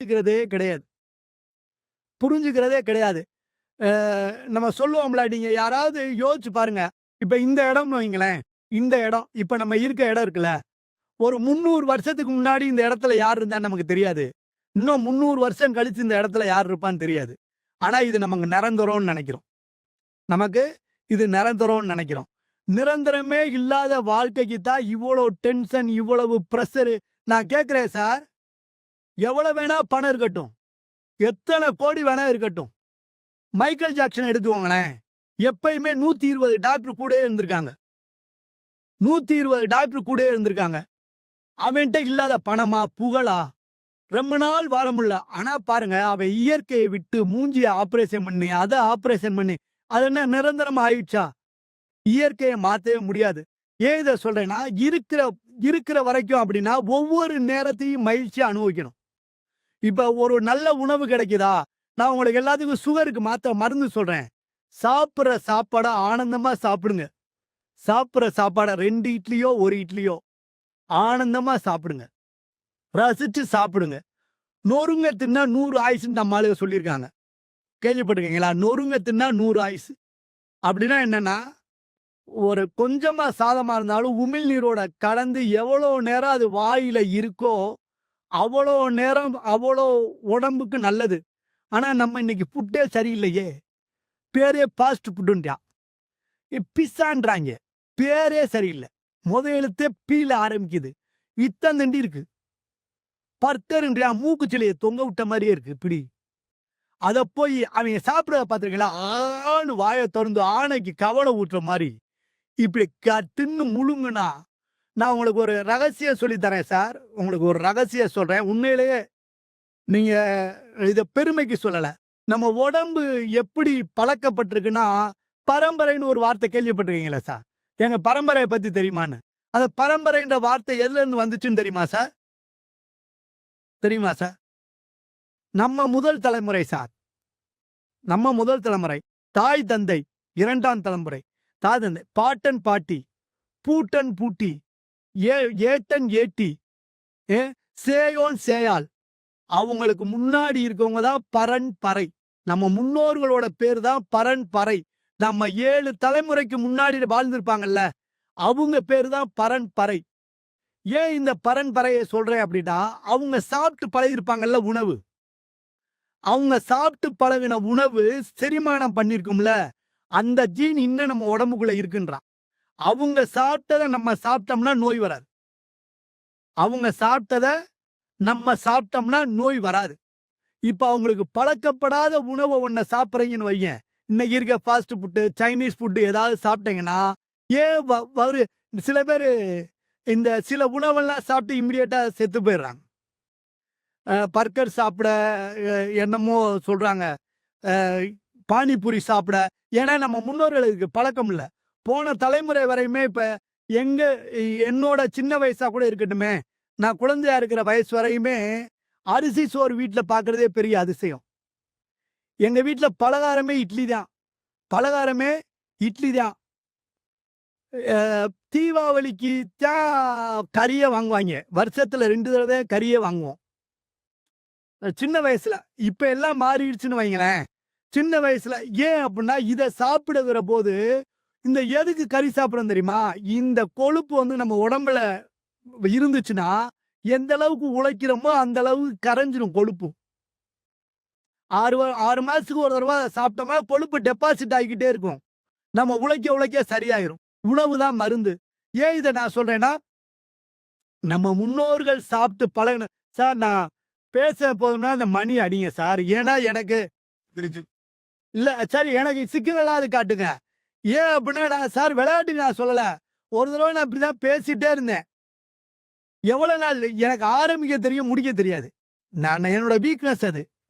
புரிஞ்சுக்கிறதே கிடையாது. புரிஞ்சுக்கிறதே கிடையாது. அ நம்ம சொல்லுவோம்ல, நீங்க யாராவது யோசிச்சு பாருங்க. இப்ப இந்த இடம்னு வைங்களேன். இந்த இடம், இப்ப நம்ம இருக்க இடம் இருக்குல்ல, ஒரு 300 வருஷத்துக்கு முன்னாடி இந்த இடத்துல யார் இருந்தான்னு நமக்கு தெரியாது. இன்னும் 300 வருஷம் கழிச்சு இந்த இடத்துல யார் இருப்பான்னு தெரியாது. ஆனா இது நமக்கு நிரந்தரம்னு நெனைக்கிறோம். நமக்கு இது நிரந்தரம்னு நெனைக்கிறோம். நிரந்தரமே இல்லாத வாழ்க்கைக்கு தான் இவ்வளோ டென்ஷன், இவ்வளவு பிரஷரு. நான் கேட்கிறேன் சார், எவ்வளவு வேணா பணம் இருக்கட்டும். எத்தன கோடி வேணா இருக்கட்டும். மைக்கேல் ஜாக்சன் எடுத்துக்கோங்களேன். எப்பயுமே 120 டாக்டர் கூடயே இருந்திருக்காங்க. 120 டாக்டர் கூடயே இருந்திருக்காங்க. அவன்ட்ட இல்லாத பணமா? புகழா? ரொம்ப நாள் வாழ முடியல. ஆனா பாருங்க, அவன் இயற்கையை விட்டு மூஞ்சிய ஆப்பரேஷன் பண்ணி, அத ஆப்பரேஷன் பண்ணி, அது என்ன நிரந்தரமா ஆயிடுச்சா? இயற்கைய மாத்தவே முடியாது. ஏன் இத சொல்றேன்னா, இருக்கிற வரைக்கும் அப்படின்னா, ஒவ்வொரு நேரத்தையும் மகிழ்ச்சியா அனுபவிக்கணும். இப்ப ஒரு நல்ல உணவு கிடைக்குதா? நான் உங்களுக்கு எல்லாத்துக்கும் சுகருக்கு மாத்த மருந்து சொல்றேன். சாப்பிடுற சாப்பாட ஆனந்தமா சாப்பிடுங்க. சாப்பிடுற சாப்பாட 2 இட்லியோ, 1 இட்லியோ ஆனந்தமா சாப்பிடுங்க. ரசிச்சு சாப்பிடுங்க. நொறுங்க தின்னா 100 ஆயுசுன்னு நம்ம ஆளுங்க சொல்லியிருக்காங்க. கேள்விப்பட்டிருக்கீங்களா? நொறுங்க தின்னா 100 ஆயுசு. அப்படின்னா என்னன்னா, ஒரு கொஞ்சமா சாதமா இருந்தாலும் உமிழ்நீரோட கலந்து எவ்வளோ நேரம் அது வாயில இருக்கோ, அவ்வளோ நேரம் அவ்வளோ உடம்புக்கு நல்லது. ஆனா நம்ம இன்னைக்கு ஃபுட்டே சரியில்லையே. பேரே ஃபாஸ்ட் ஃபுட்டுன்றான். பிஸ்ஸான்றாய்ங்க. பேரே சரியில்ல. மொத எழுத்தே பீல ஆரம்பிக்குது. இத்தன் தண்டி இருக்கு. பர்கர்ன்றான். மூக்குச்சிலைய தொங்க விட்ட மாரியே இருக்கு பிடி. அத போய் அவன் சாப்பிடுறத பார்த்திருக்கீங்களா? ஆன்னு வாய தொறந்து ஆனைக்கு கவல ஊட்டுற மாரி. இப்படி தின்னு முழுங்குனா, நான் உங்களுக்கு ஒரு ரகசியம் சொல்லி தரேன் சார். உங்களுக்கு ஒரு ரகசியம் சொல்றேன். உண்மையிலேயே நீங்க இத பெருமைக்கு சொல்லல. நம்ம உடம்பு எப்படி பழக்கப்பட்டிருக்குன்னா, பரம்பரைன்னு ஒரு வார்த்தை கேள்விப்பட்டிருக்கீங்களா சார்? எங்க பரம்பரைய பத்தி தெரியுமான்னு? அந்த பரம்பரைன்ற வார்த்தை எதுலருந்து வந்துச்சுன்னு தெரியுமா சார்? தெரியுமா சார்? நம்ம முதல் தலைமுறை சார். நம்ம முதல் தலைமுறை. தாய், தந்தை 2ஆம் தலைமுறை. தாய், தந்தை, பாட்டன், பாட்டி, பூட்டன், பூட்டி, ஏட்டன், ஏட்டி, ஏ சேயோன், சேயாள். அவங்களுக்கு முன்னாடி இருக்கவங்க தான் பரன்பரை. நம்ம முன்னோர்களோட பேர் தான் பரன்பரை. நம்ம 7 தலைமுறைக்கு முன்னாடி வாழ்ந்திருப்பாங்கல்ல, அவங்க பேரு தான் பரன்பரை. ஏன் இந்த பரன்பரைய சொல்றேன் அப்படின்னா, அவங்க சாப்பிட்டு பழகியிருப்பாங்கல்ல உணவு. அவங்க சாப்பிட்டு பழகின உணவு செரிமானம் பண்ணியிருக்கும்ல, அந்த ஜீன் இன்னும் நம்ம உடம்புக்குள்ள இருக்குன்றான். அவங்க சாப்பிட்டத நம்ம சாப்பிட்டோம்னா நோய் வராது. அவங்க சாப்பிட்டத நம்ம சாப்பிட்டோம்னா நோய் வராது. இப்ப அவங்களுக்கு பழக்கப்படாத உணவ ஒண்ண சாப்பிடுறீங்கன்னு வையேன். இன்னைக்கு இருக்க ஃபாஸ்ட் ஃபுட், சைனீஸ் ஃபுட் ஏதாவது சாப்பிட்டீங்கன்னா, ஏன் சில பேரு இந்த சில உணவெல்லாம் சாப்பிட்டு இமிடியேட்டா செத்து போயிடுறாங்க. பர்கர் சாப்பிட என்னமோ சொல்றாங்க. அ பானிபூரி சாப்பிட. ஏன்னா நம்ம முன்னோர்களுக்கு பழக்கம் இல்ல. போன தலைமுறை வரையுமே இப்ப எங்க என்னோட சின்ன வயசா கூட இருக்கட்டுமே, நான் குழந்தையா இருக்கிற வயசு வரையுமே அரிசி சோறு வீட்ல பார்க்கிறதே பெரிய அதிசயம். எங்க வீட்ல பலகாரமே இட்லி தான். பலகாரமே இட்லி தான். அ தீபாவளிக்கு தான் கறியே வாங்குவாய்ங்க. வருஷத்துல 2 தடவ கறியே வாங்குவோம். சின்ன வயசுல. இப்ப எல்லாம் மாறிடுச்சுன்னு வைங்களேன். சின்ன வயசுல ஏன் அப்டின்னா, இத சாப்பிடுகிற போது, இந்த எதுக்கு கறி சாப்பிடுறோம் தெரியுமா? இந்த கொழுப்பு வந்து நம்ம உடம்புல இருந்துச்சுன்னா, எந்த அளவுக்கு உழைக்கிறோமோ, அந்த அளவுக்கு கரைஞ்சிரும் கொழுப்பு. 6 மாசத்துக்கு ஒரு தடவ சாப்பிட்டோம்னா, கொழுப்பு டெபாசிட் ஆகிக்கிட்டே இருக்கும். நம்ம உழைக்க உழைக்க சரியாயிரும். உணவு தான் மருந்து. ஏன் இத நான் சொல்றேன்னா, நம்ம முன்னோர்கள் சாப்பிட்டு பழகுன சார் நான் பேச போதும்னா அந்த மணி அடிங்க சார். ஏன்னா எனக்கு இல்ல சரி எனக்கு சிக்னலாவது காட்டுங்க. ஏன் அப்டின்னா நான் சார் விளையாட்டுக்கு நான் சொல்லல. ஒரு தடவ நான் இப்படிதான் பேசிட்டே இருந்தேன். எவ்வளவு நாள் எனக்கு ஆரம்பிக்க தெரியும், முடிக்க தெரியாது. நான் என்னோட வீக்னஸ் அது.